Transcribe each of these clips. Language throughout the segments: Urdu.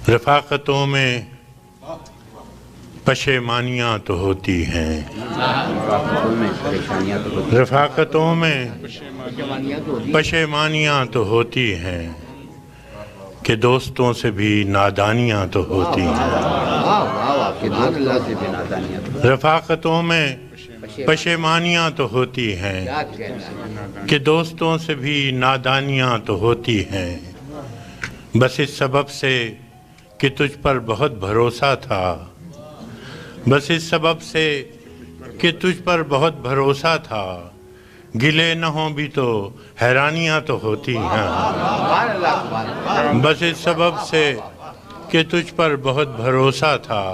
رفاقتوں میں پشیمانیاں تو ہوتی ہیں، رفاقتوں میں پشیمانیاں تو ہوتی ہیں کہ دوستوں سے بھی نادانیاں تو ہوتی ہیں۔ رفاقتوں میں پشیمانیاں تو ہوتی ہیں کہ دوستوں سے بھی نادانیاں تو ہوتی ہیں، بس اس سبب سے کہ تجھ پر بہت بھروسہ تھا، بس اس سبب سے کہ تجھ پر بہت بھروسہ تھا، گلے نہ ہوں بھی تو حیرانیاں تو ہوتی ہیں، بس اس سبب سے کہ تجھ پر بہت بھروسہ تھا،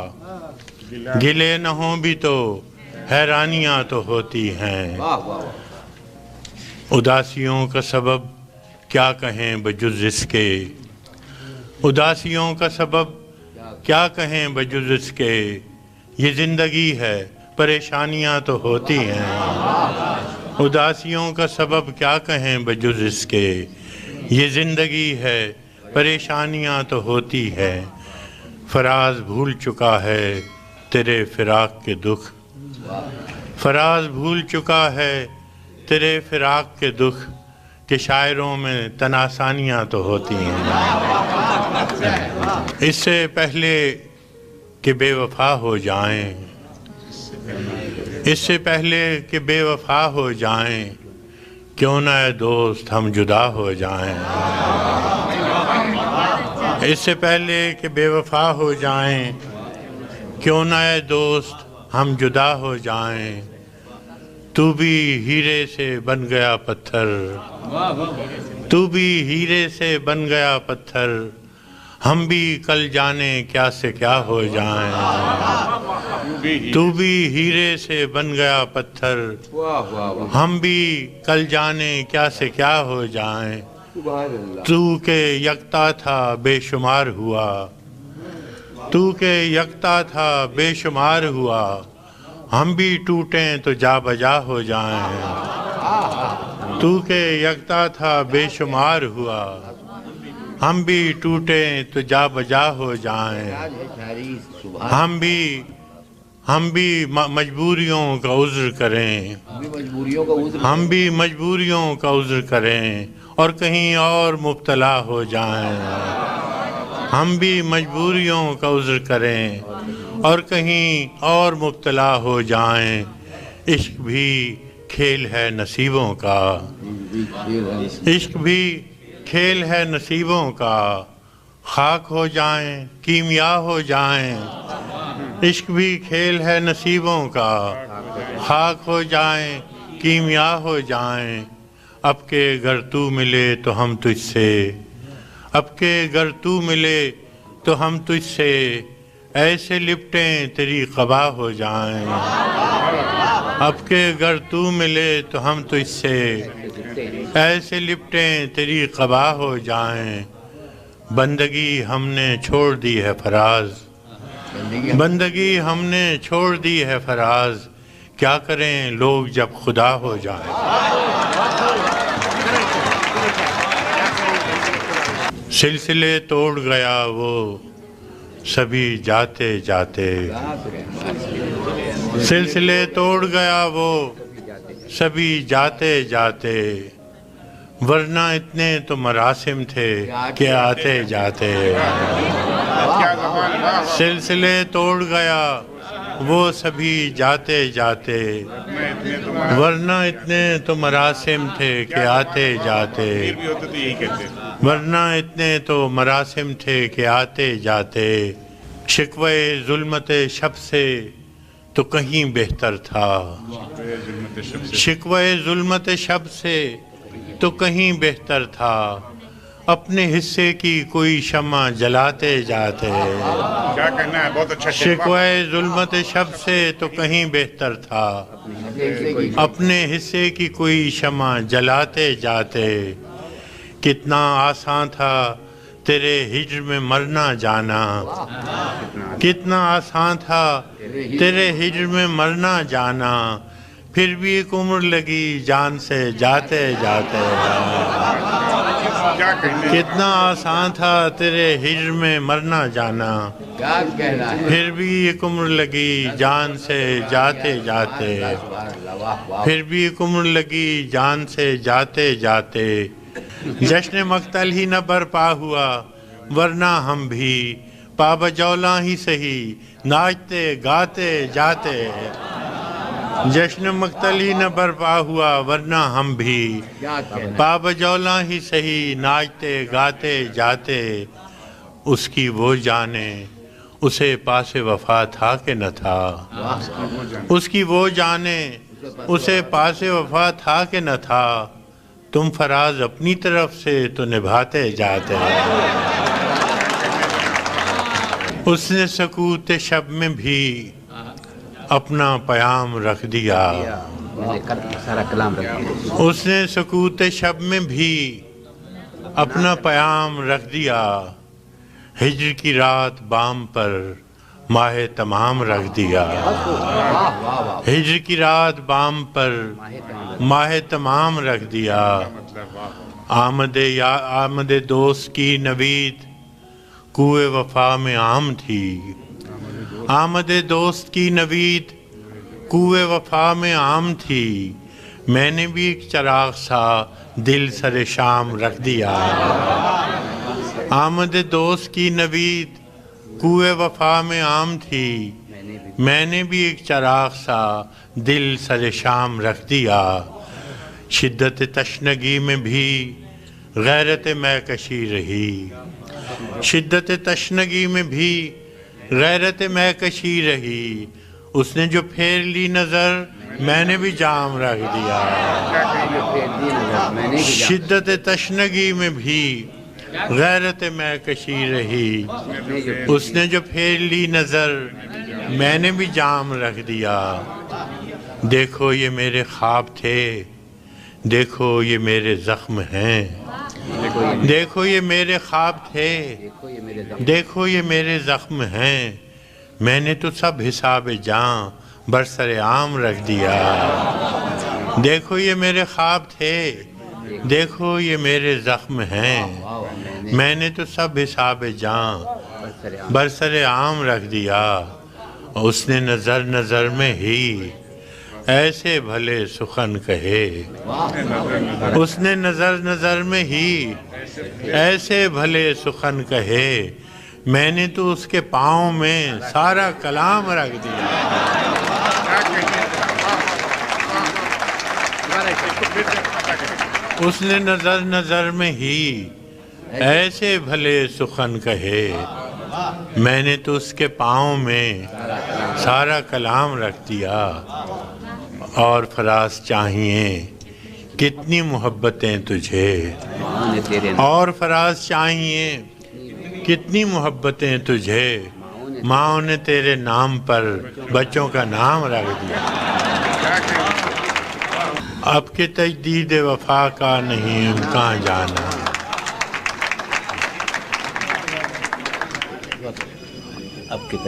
گلے نہ ہوں بھی تو حیرانیاں تو ہوتی ہیں۔ اداسیوں کا سبب کیا کہیں بجز اس کے، اداسیوں کا سبب کیا کہیں بجز اس کے، یہ زندگی ہے پریشانیاں تو ہوتی ہیں۔ اداسیوں کا سبب کیا کہیں بجز اس کے، یہ زندگی ہے پریشانیاں تو ہوتی ہے۔ فراز بھول چکا ہے تیرے فراق کے دکھ، فراز بھول چکا ہے تیرے فراق کے دکھ، کہ شاعروں میں تناسانیاں تو ہوتی ہیں۔ اس سے پہلے کہ بے وفا ہو جائیں، اس سے پہلے کہ بے وفا ہو جائیں، کیوں نہ اے دوست ہم جدا ہو جائیں۔ اس سے پہلے کہ بے وفا ہو جائیں، کیوں نہ اے دوست ہم جدا ہو جائیں، تو بھی ہیرے سے بن گیا پتھر، تو بھی ہیرے سے بن گیا پتھر، ہم بھی کل جانے کیا سے کیا ہو جائیں۔ تو بھی ہیرے سے بن گیا پتھر، ہم بھی کل جانے کیا سے کیا ہو جائیں۔ تو کہ یکتا تھا بے شمار ہوا، تو کہ یکتا تھا بے شمار ہوا، ہم بھی ٹوٹیں تو جا بجا ہو جائیں۔ تو کہ یکتا تھا بے شمار ہوا، ہم بھی ٹوٹیں تو جا بجا ہو جائیں۔ ہم بھی مجبوریوں کا عذر کریں، ہم بھی مجبوریوں کا عذر کریں اور کہیں اور مبتلا ہو جائیں۔ ہم بھی مجبوریوں کا عذر کریں اور کہیں اور مبتلا ہو جائیں۔ عشق بھی کھیل ہے نصیبوں کا، عشق بھی کھیل ہے نصیبوں کا، خاک ہو جائیں کیمیا ہو جائیں۔ عشق بھی کھیل ہے نصیبوں کا، خاک ہو جائیں کیمیا ہو جائیں۔ اب کہ گر تو ملے تو ہم تجھ سے، اب کہ گر تو ملے تو ہم تجھ سے، ایسے لپٹیں تیری قبا ہو جائیں۔ اب کہ گر تو ملے تو ہم تجھ سے، ایسے لپٹیں تیری قبا ہو جائیں۔ بندگی ہم نے چھوڑ دی ہے فراز، بندگی ہم نے چھوڑ دی ہے فراز، کیا کریں لوگ جب خدا ہو جائیں۔ سلسلے توڑ گیا وہ سبھی جاتے جاتے، سلسلے توڑ گیا وہ سبھی جاتے جاتے، ورنہ اتنے تو مراسم تھے کہ آتے جاتے۔ سلسلے توڑ گیا وہ سبھی جاتے جاتے، ورنہ اتنے تو مراسم تھے کہ آتے جاتے، ورنہ اتنے تو مراسم تھے کہ آتے جاتے۔ شکوے ظلمت شب سے تو کہیں بہتر تھا، شکوے ظلمت شب سے تو کہیں بہتر تھا، اپنے حصے کی کوئی شمع جلاتے جاتے۔ کیا کہنا ہے، بہت اچھا شکوے ظلمت شب سے تو کہیں بہتر تھا، اپنے حصے کی کوئی شمع جلاتے جاتے۔ کتنا آسان تھا تیرے ہجر میں مرنا جانا، کتنا آسان تھا تیرے ہجر میں مرنا جانا، پھر بھی ایک عمر لگی جان سے جاتے جاتے۔ کیا کہنا ہے؟ کتنا آسان تھا تیرے ہجر میں مرنا جانا، کیا کہنا ہے؟ پھر بھی ایک عمر لگی جان سے جاتے جاتے، پھر بھی ایک عمر لگی جان سے جاتے جاتے، جشن مقتل ہی نہ برپا ہوا ورنہ ہم بھی پا بجولاں ہی سہی ناچتے گاتے جاتے، جشن مقتل ہی نہ برپا ہوا ورنہ ہم بھی کیا کہنا ہے؟ پا بجولاں ہی سہی ناچتے گاتے جاتے، اس کی وہ جانے اسے پاس وفا تھا کہ نہ تھا، اس کی وہ جانے اسے پاس وفا تھا کہ نہ تھا، تم فراز اپنی طرف سے تو نبھاتے جاتے، اس نے سکوت شب میں بھی اپنا پیام رکھ دیا، سارا کلام رکھ دیا۔ اس نے سکوت شب میں بھی اپنا پیام رکھ دیا، ہجر کی رات بام پر ماہ تمام رکھ دیا، ہجر کی رات بام پر ماہ تمام رکھ دیا، آمد دوست کی نوید کوئے وفا میں عام تھی، آمد دوست کی نوید کوئے وفا میں عام تھی، میں نے بھی ایک چراغ سا دل سر شام رکھ دیا، آمد دوست کی نوید کوئے وفا میں عام تھی، میں نے بھی ایک چراغ سا دل سر شام رکھ دیا، شدت تشنگی میں بھی غیرت میں کشی رہی، شدت تشنگی میں بھی غیرت میں کشی رہی، اس نے جو پھیر لی نظر میں نے بھی جام رکھ دیا، شدت تشنگی میں بھی غیرت میں کشی رہی، اس نے جو پھیر لی نظر میں نے بھی جام رکھ دیا، دیکھو یہ میرے خواب تھے، دیکھو یہ میرے زخم ہیں، دیکھو یہ میرے خواب تھے، دیکھو یہ میرے زخم ہیں، میں نے تو سب حساب جاں برسر عام رکھ دیا، دیکھو یہ میرے خواب تھے، دیکھو یہ میرے زخم ہیں، میں نے تو سب حساب جاں برسر عام رکھ دیا، اس نے نظر نظر میں ہی ایسے بھلے سخن کہے، اس نے نظر نظر میں ہی ایسے بھلے سخن کہے، میں نے تو اس کے پاؤں میں سارا کلام رکھ دیا، اس نے نظر نظر میں ہی ایسے بھلے سخن کہے، میں نے تو اس کے پاؤں میں سارا کلام رکھ دیا، اور فراز چاہیے کتنی محبتیں تجھے، اور فراز چاہیے کتنی محبتیں تجھے، ماں نے تیرے نام پر بچوں کا نام رکھ دیا، اب کے تجدید وفا کا نہیں امکان جانا،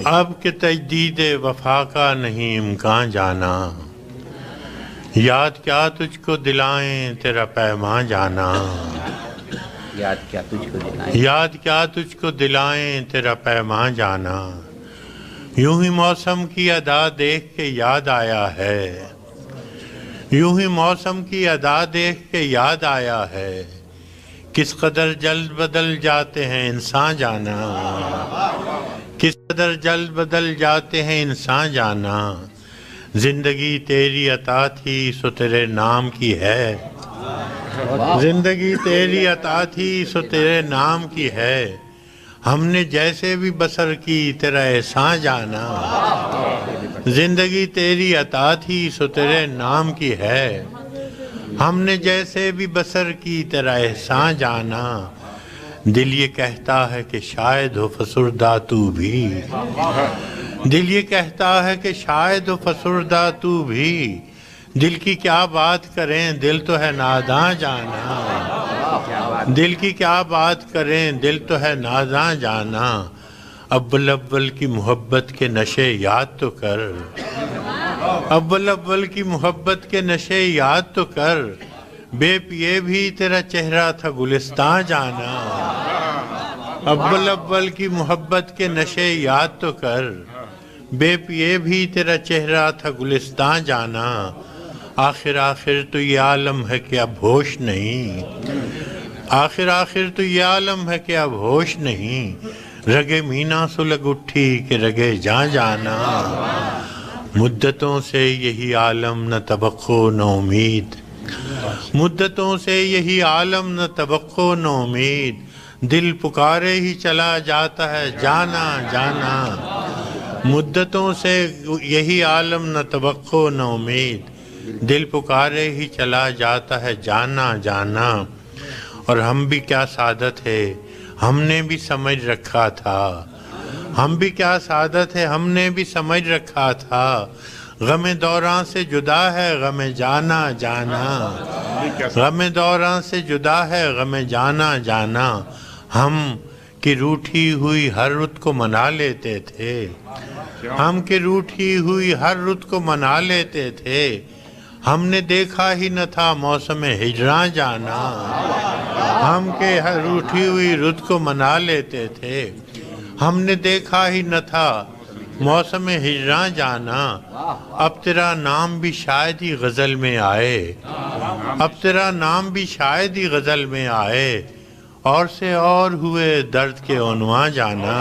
اب کے تجدید وفا کا نہیں امکان جانا، یاد کیا تجھ کو دلائیں تیرا پیمان جانا، یاد کیا تجھ کو دلائیں، یاد کیا تجھ کو دلائیں تیرا پیمان جانا، یوں ہی موسم کی ادا دیکھ کے یاد آیا ہے، یوں ہی موسم کی ادا دیکھ کے یاد آیا ہے، کس قدر جلد بدل جاتے ہیں انسان جانا، کس قدر جلد بدل جاتے ہیں انسان جانا، زندگی تیری عطا تھی سو تیرے نام کی ہے، زندگی تیری عطا تھی سو تیرے نام کی ہے، ہم نے جیسے بھی بسر کی تیرا احسان جانا، زندگی تیری عطا تھی سو تیرے نام کی ہے، ہم نے جیسے بھی بسر کی تیرا احسان جانا، دل یہ کہتا ہے کہ شاید ہو فسردہ تو بھی، دل یہ کہتا ہے کہ شاید ہو فسردہ تو بھی، دل کی کیا بات کریں دل تو ہے ناداں جانا، دل کی کیا بات کریں دل تو ہے ناداں جانا، اول اول کی محبت کے نشے یاد تو کر، اول اول کی محبت کے نشے یاد تو کر، بے پیے بھی تیرا چہرہ تھا گلستان جانا، اول اول کی محبت کے نشے یاد تو کر، بے پیے بھی تیرا چہرہ تھا گلستان جانا، آخر آخر تو یہ عالم ہے کہ اب ہوش نہیں، آخر آخر تو یہ عالم ہے کہ اب ہوش نہیں، رگے مینا سلگ اٹھی کہ رگے جاں جانا، مدتوں سے یہی عالم نہ توقع نہ امید، مدتوں سے یہی عالم نہ توقع نہ امید، دل پکارے ہی چلا جاتا ہے جانا جانا، مدتوں سے یہی عالم نہ توقع نہ امید، دل پکارے ہی چلا جاتا ہے جانا جانا، اور ہم بھی کیا سعادت ہے ہم نے بھی سمجھ رکھا تھا، ہم بھی کیا سعادت ہے ہم نے بھی سمجھ رکھا تھا، غم دوراں سے جدا ہے غم جانا جانا، غم دوراں سے جدا ہے غم جانا جانا، ہم کی روٹھی ہوئی ہر رت کو منا لیتے تھے، ہم کی روٹھی ہوئی ہر رت کو منا لیتے تھے، ہم نے دیکھا ہی نہ تھا موسم ہجراں جانا، ہم کے ہر روٹھی ہوئی رت کو منا لیتے تھے، ہم نے دیکھا ہی نہ تھا موسم ہجراں جانا، اب تیرا نام بھی شاید ہی غزل میں آئے، اب تیرا نام بھی شاید ہی غزل میں آئے، اور سے اور ہوئے درد کے عنواں جانا،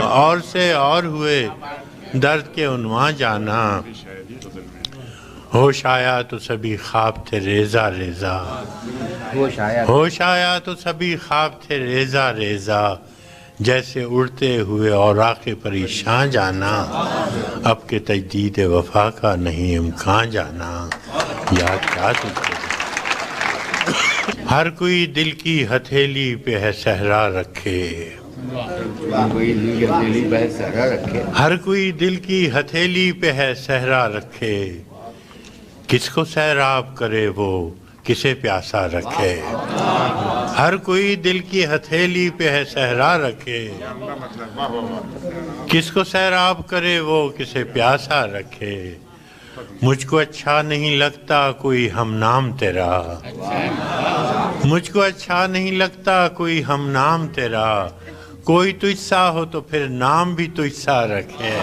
اور سے اور ہوئے درد کے عنواں جانا، ہوش آیا تو سبھی خواب تھے ریزہ ریزہ، ہوش آیا تو سبھی خواب تھے ریزہ ریزہ، جیسے اڑتے ہوئے اوراق پریشان جانا، اب کے تجدید وفا کا نہیں امکان جانا، یاد کیا تجھے ہر کوئی دل کی ہتھیلی پہ ہے صحرا رکھے، ہر کوئی دل کی ہتھیلی پہ ہے صحرا رکھے، کس کو سیراب کرے وہ کسے پیاسا رکھے، ہر کوئی دل کی ہتھیلی پہ ہے صحرا رکھے، کس کو سیراب کرے وہ کسے پیاسا رکھے، مجھ کو اچھا نہیں لگتا کوئی ہم نام تیرا، مجھ کو اچھا نہیں لگتا کوئی ہم نام تیرا، کوئی تجھ سا ہو تو پھر نام بھی تجھ سا رکھے،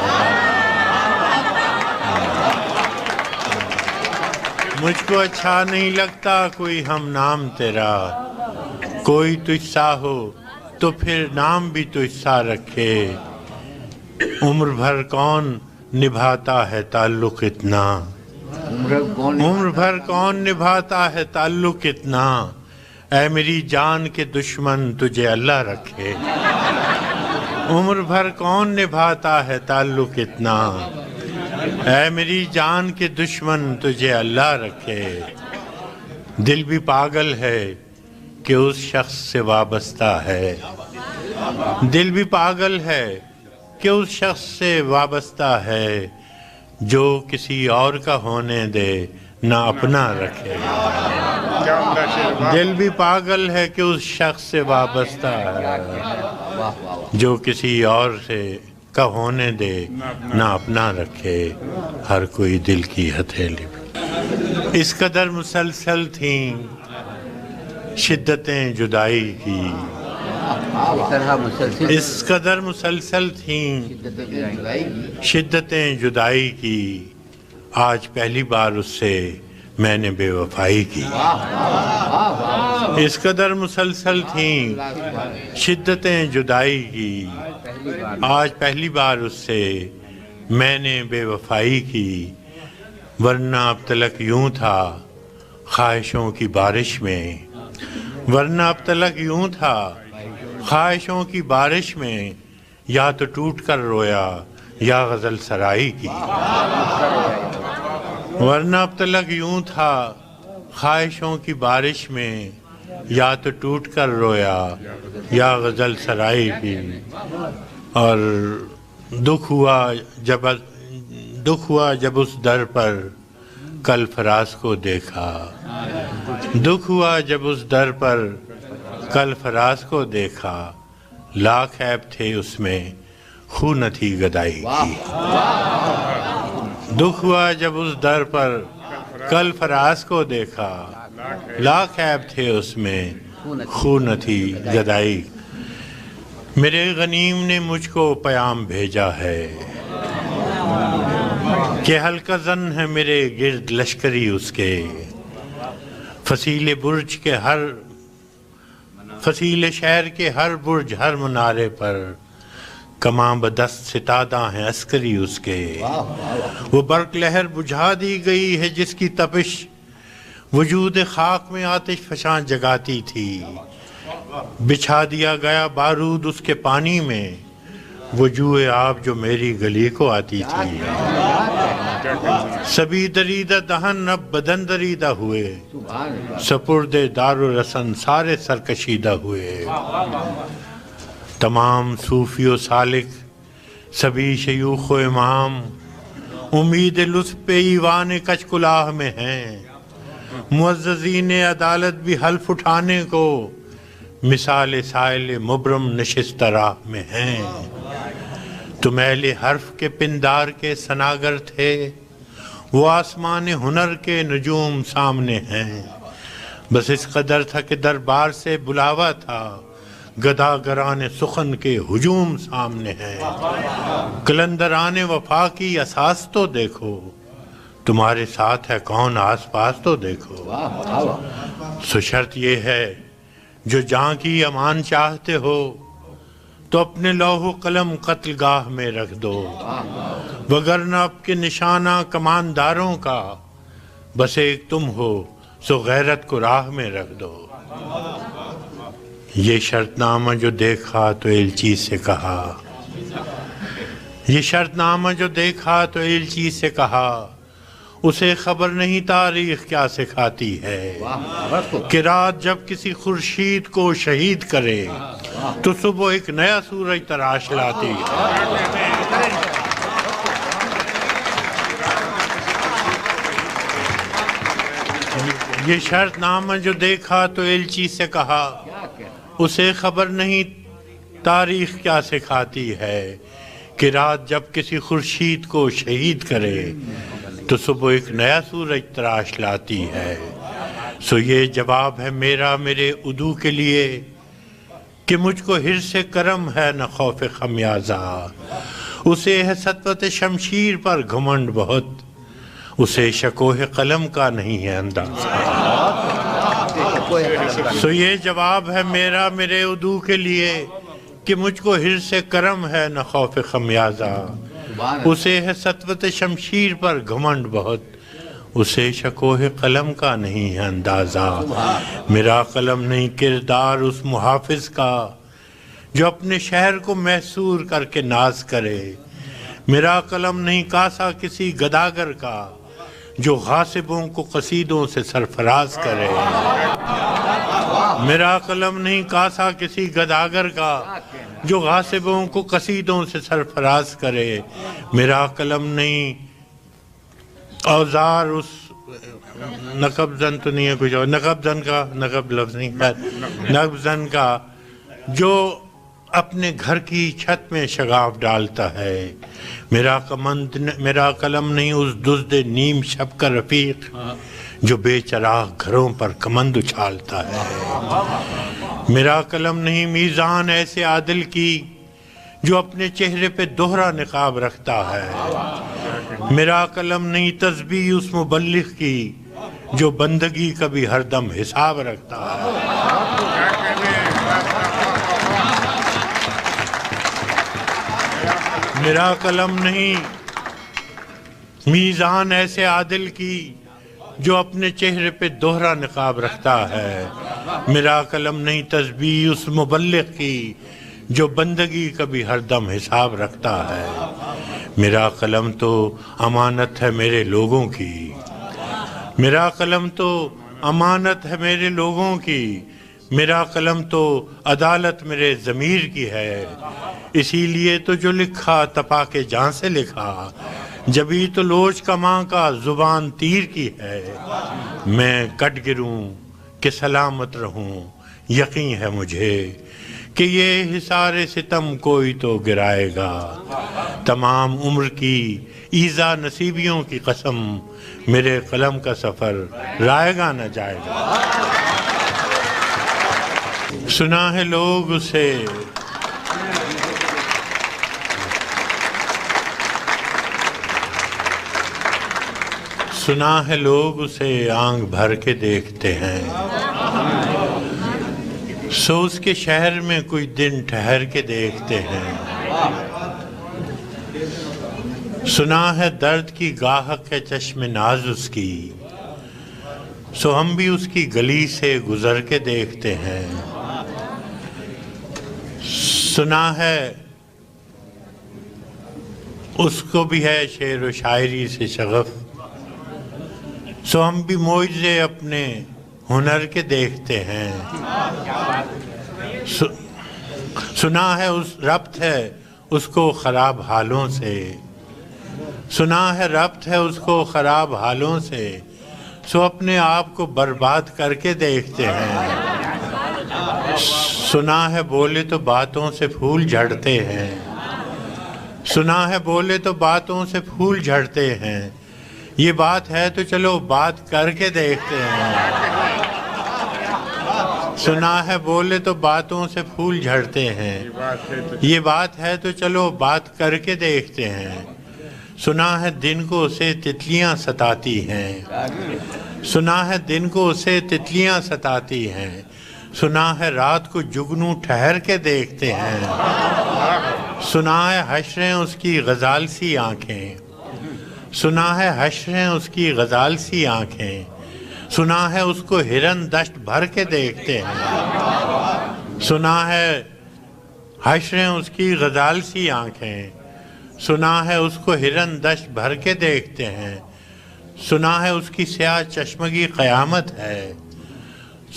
مجھ کو اچھا نہیں لگتا کوئی ہم نام تیرا، کوئی تجھ سا ہو تو پھر نام بھی تجھ سا رکھے، عمر بھر کون نبھاتا ہے تعلق اتنا، عمر بھر کون نبھاتا ہے تعلق اتنا، اے میری جان کے دشمن تجھے اللہ رکھے، عمر بھر کون نبھاتا ہے تعلق اتنا، اے میری جان کے دشمن تجھے اللہ رکھے، دل بھی پاگل ہے کہ اس شخص سے وابستہ ہے، دل بھی پاگل ہے کہ اس شخص سے وابستہ ہے، جو کسی اور کا ہونے دے نہ اپنا رکھے، دل بھی پاگل ہے کہ اس شخص سے وابستہ ہے، جو کسی اور سے کا ہونے دے نہ اپنا رکھے، ہر کوئی دل کی ہتھیلی پہ، اس قدر مسلسل تھیں شدتیں جدائی کی، اس قدر مسلسل تھیں شدتیں جدائی کی، آج پہلی بار اس سے میں نے بے وفائی کی، اس قدر مسلسل تھیں شدتیں جدائی کی، آج پہلی بار اس سے میں نے بے وفائی کی، ورنہ اب تلک یوں تھا خواہشوں کی بارش میں، ورنہ اب تلک یوں تھا خواہشوں کی بارش میں، یا تو ٹوٹ کر رویا یا غزل سرائی کی، ورنہ اب تلک یوں تھا خواہشوں کی بارش میں، یا تو ٹوٹ کر رویا یا غزل سرائی کی، اور دکھ ہوا جب اس در پر کل فراز کو دیکھا، دکھ ہوا جب اس در پر کل فراز کو دیکھا، لاکھ عیب تھے اس میں خو نہ تھی گدائی کی، دکھ ہوا جب اس در پر کل فراز کو دیکھا، لاکھ عیب تھے اس میں خون نہ تھی گدائی میرے غنیم نے مجھ کو پیام بھیجا ہے کہ ہلکا زن ہے میرے گرد لشکری اس کے فصیل شہر کے ہر برج ہر منارے پر کماں بدست ستادہ ہیں عسکری اس کے وہ برق لہر بجھا دی گئی ہے جس کی تپش وجود خاک میں آتش فشاں جگاتی تھی بچھا دیا گیا بارود اس کے پانی میں وہ جوئے آب جو میری گلی کو آتی تھی سبھی دریدہ دہن اب بدن دریدہ ہوئے سپرد دار و رسن سارے سرکشیدہ ہوئے تمام صوفی و سالک سبھی شیوخ و امام امید لطف پہ ایوان کچ کلاہ میں ہیں معززین عدالت بھی حلف اٹھانے کو مثال سائل مبرم نشست راہ میں ہیں تم اہل حرف کے پندار کے سناگر تھے وہ آسمان ہنر کے نجوم سامنے ہیں بس اس قدر تھا کہ دربار سے بلاوا تھا گداگران سخن کے ہجوم سامنے ہیں قلندران وفا کی اساس تو دیکھو تمہارے ساتھ ہے کون آس پاس تو دیکھو سو شرط یہ ہے جو جاں کی امان چاہتے ہو تو اپنے لوح و قلم قتل گاہ میں رکھ دو وگرنہ اب کے نشانہ کمانداروں کا بس ایک تم ہو سو غیرت کو راہ میں رکھ دو یہ شرط نامہ جو دیکھا تو ایلچی سے کہا یہ شرط نامہ جو دیکھا تو ایلچی سے کہا اسے خبر نہیں تاریخ کیا سکھاتی ہے کہ رات جب کسی خورشید کو شہید کرے تو صبح ایک نیا سورج تراش لاتی ہے یہ شرط نامہ جو دیکھا تو ایلچی سے کہا اسے خبر نہیں تاریخ کیا سکھاتی ہے کہ رات جب کسی خورشید کو شہید کرے تو صبح ایک نیا سورج تراش لاتی ہے سو یہ جواب ہے میرا میرے عدو کے لیے کہ مجھ کو حرص کرم ہے نہ خوف خمیازہ اسے ہے سطوت شمشیر پر گھمنڈ بہت اسے شکوہ قلم کا نہیں ہے اندازہ سو یہ جواب ہے میرا میرے عدو کے لیے کہ مجھ کو حرص کرم ہے نہ خوف خمیازہ اسے ہے سطوت شمشیر پر گھمنڈ بہت اسے شکوہ قلم کا نہیں ہے اندازہ میرا قلم نہیں کردار اس محافظ کا جو اپنے شہر کو محصور کر کے ناز کرے میرا قلم نہیں کاسا کسی گداگر کا جو غاصبوں کو قصیدوں سے سرفراز کرے میرا قلم نہیں کاسا کسی گداگر کا جو غاصبوں کو قصیدوں سے سرفراز کرے میرا قلم نہیں اوزار اس نقب زن تو نہیں ہے کچھ اور نقب زن کا نقب لفظ نہیں نقب زن کا جو اپنے گھر کی چھت میں شگاف ڈالتا ہے میرا قلم نہیں اس دزد نیم شب کا رفیق جو بے چراغ گھروں پر کمند اچھالتا ہے میرا قلم نہیں میزان ایسے عادل کی جو اپنے چہرے پہ دوہرا نقاب رکھتا ہے میرا قلم نہیں تسبیح اس مبلغ کی جو بندگی کا بھی ہر دم حساب رکھتا ہے میرا قلم نہیں میزان ایسے عادل کی جو اپنے چہرے پہ دوہرا نقاب رکھتا ہے میرا قلم نہیں تسبیح اس مبلغ کی جو بندگی کا بھی ہر دم حساب رکھتا ہے میرا قلم تو امانت ہے میرے لوگوں کی میرا قلم تو امانت ہے میرے لوگوں کی میرا قلم تو عدالت میرے ضمیر کی ہے اسی لیے تو جو لکھا تپا کے جان سے لکھا جبھی تو لوچ کماں کا زبان تیر کی ہے میں کٹ گروں کہ سلامت رہوں یقین ہے مجھے کہ یہ حصار ستم کوئی تو گرائے گا تمام عمر کی ایذا نصیبیوں کی قسم میرے قلم کا سفر رائے گا نہ جائے گا۔ سنا ہے لوگ اسے سنا ہے لوگ اسے آنکھ بھر کے دیکھتے ہیں، سو اس کے شہر میں کوئی دن ٹھہر کے دیکھتے ہیں۔ سنا ہے درد کی گاہک ہے چشم ناز اس کی، سو ہم بھی اس کی گلی سے گزر کے دیکھتے ہیں۔ سنا ہے اس کو بھی ہے شعر و شاعری سے شغف، سو ہم بھی معجزے اپنے ہنر کے دیکھتے ہیں۔ سنا ہے ربط ہے اس کو خراب حالوں سے، سنا ہے ربط ہے اس کو خراب حالوں سے، سو اپنے آپ کو برباد کر کے دیکھتے ہیں۔ سنا ہے بولے تو باتوں سے پھول جھڑتے ہیں، سنا ہے بولے تو باتوں سے پھول جھڑتے ہیں، یہ بات ہے تو چلو بات کر کے دیکھتے ہیں۔ سنا ہے بولے تو باتوں سے پھول جھڑتے ہیں، یہ بات ہے تو چلو بات کر کے دیکھتے ہیں۔ سنا ہے دن کو اسے تتلیاں ستاتی ہیں، سنا ہے دن کو اسے تتلیاں ستاتی ہیں، سنا ہے رات کو جگنو ٹھہر کے دیکھتے ہیں۔ سنا ہے حشریں اس کی غزال سی آنکھیں، سنا ہے حشریں اس کی غزال سی آنکھیں، سنا ہے اس کو ہرن دشت بھر کے دیکھتے ہیں۔ سنا ہے حشریں اس کی غزال سی آنکھیں، سنا ہے اس کو ہرن دشت بھر کے دیکھتے ہیں۔ سنا ہے اس کی سیاہ چشمگی قیامت ہے،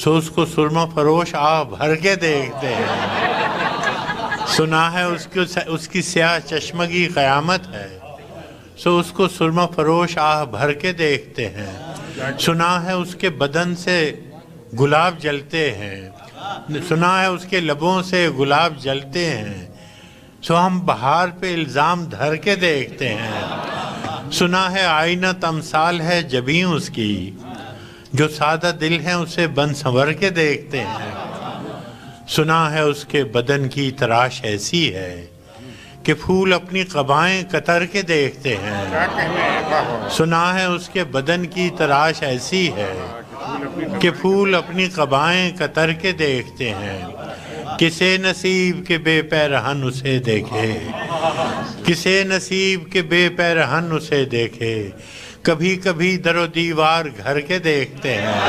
سو اس کو سرمہ فروش آہ بھر کے دیکھتے ہیں۔ سنا ہے اس کی سیاہ چشمگی قیامت ہے، سو اس کو سرمہ فروش آہ بھر کے دیکھتے ہیں۔ سنا ہے اس کے بدن سے گلاب جلتے ہیں، سنا ہے اس کے لبوں سے گلاب جلتے ہیں، سو ہم بہار پہ الزام دھر کے دیکھتے ہیں۔ سنا ہے آئینہ تمثال ہے جبیں اس کی، جو سادہ دل ہیں اسے بن سنور کے دیکھتے ہیں۔ سنا ہے اس کے بدن کی تراش ایسی ہے کہ پھول اپنی قبائیں قطر کے دیکھتے ہیں۔ سنا ہے اس کے بدن کی تراش ایسی ہے کہ پھول اپنی قبائیں قطر کے دیکھتے ہیں۔ کسے نصیب کے بے پیرہن اسے دیکھے، کسے نصیب کے بے پیرہن اسے دیکھے، کبھی کبھی در و دیوار گھر کے دیکھتے ہیں۔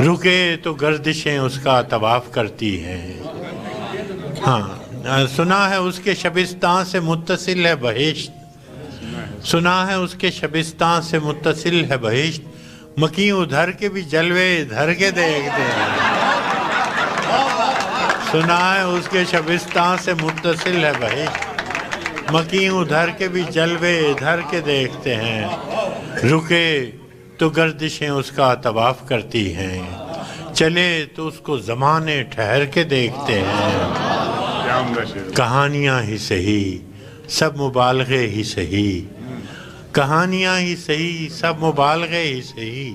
رکے تو گردشیں اس کا طواف کرتی ہیں۔ سنا ہے اس کے شبستان سے متصل ہے بہشت، سنا ہے اس کے شبستان سے متصل ہے بہشت، مکیں ادھر کے بھی جلوے ادھر کے دیکھتے ہیں۔ سنا ہے اس کے شبستان سے متصل ہے بہشت، مکیں ادھر کے بھی جلوے ادھر کے دیکھتے ہیں۔ رکے تو گردشیں اس کا طواف کرتی ہیں، چلے تو اس کو زمانے ٹھہر کے دیکھتے ہیں۔ کہانیاں ہی صحیح سب مبالغے ہی صحیح، کہانیاں ہی صحیح سب مبالغے ہی صحیح،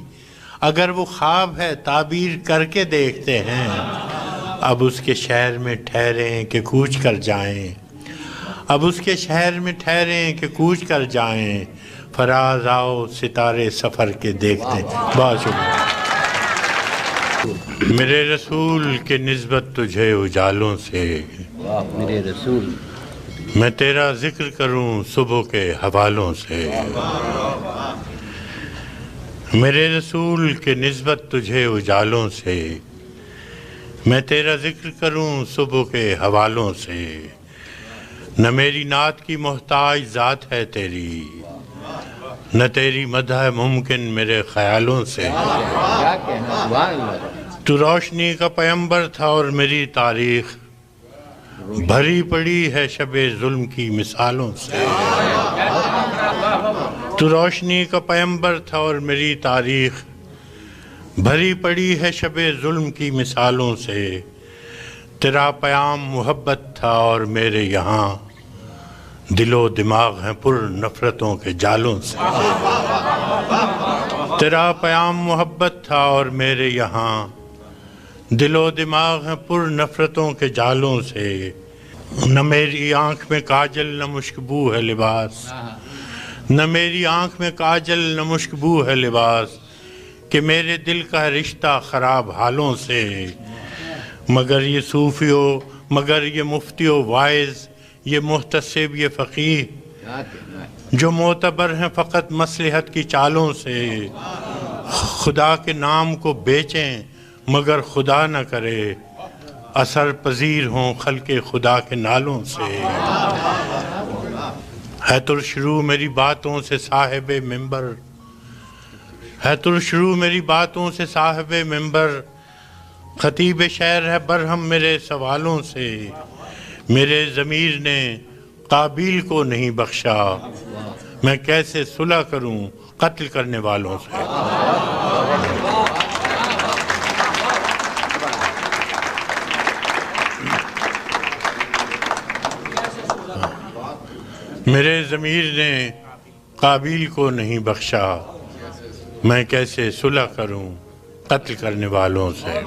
اگر وہ خواب ہے تعبیر کر کے دیکھتے ہیں۔ اب اس کے شہر میں ٹھہریں کہ کوچ کر جائیں، اب اس کے شہر میں ٹھہریں کہ کوچ کر جائیں، فراز آؤ ستارے سفر کے دیکھتے ہیں۔ بہت شکریہ۔ میرے رسول کے نسبت تجھے اجالوں سے، میرے رسول میں تیرا ذکر کروں صبح کے حوالوں سے، میرے رسول کے نسبت تجھے اجالوں سے، میں تیرا ذکر کروں صبح کے حوالوں سے، نہ میری نعت کی محتاج ذات ہے تیری، نہ تیری مدح ممکن میرے خیالوں سے۔ کیا کہنا، سبحان اللہ۔ تو روشنی کا پیمبر تھا اور میری تاریخ بھری پڑی ہے شب ظلم کی مثالوں سے۔ تو روشنی کا پیمبر تھا اور میری تاریخ بھری پڑی ہے شب ظلم کی مثالوں سے، تیرا پیام محبت تھا اور میرے یہاں دل و دماغ ہیں پر نفرتوں کے جالوں سے تیرا پیام محبت تھا اور میرے یہاں دل و دماغ ہیں پر نفرتوں کے جالوں سے نہ میری آنکھ میں کاجل نہ مشکبو ہے لباس نہ میری آنکھ میں کاجل نہ مشکبو ہے لباس کہ میرے دل کا رشتہ خراب حالوں سے مگر یہ صوفیوں مگر یہ مفتیوں وائز یہ محتسب یہ فقیہ کیا کہنا ہے جو معتبر ہیں فقط مصلحت کی چالوں سے خدا کے نام کو بیچیں مگر خدا نہ کرے اثر پذیر ہوں خلق خدا کے نالوں سے ہے ترشروع میری باتوں سے صاحب منبر ہے ترشروع میری باتوں سے صاحب منبر خطیب شعر ہے برہم میرے سوالوں سے میرے ضمیر نے قابیل کو نہیں بخشا میں کیسے صلح کروں قتل کرنے والوں سے میرے ضمیر نے قابیل کو نہیں بخشا میں کیسے صلح کروں قتل کرنے والوں سے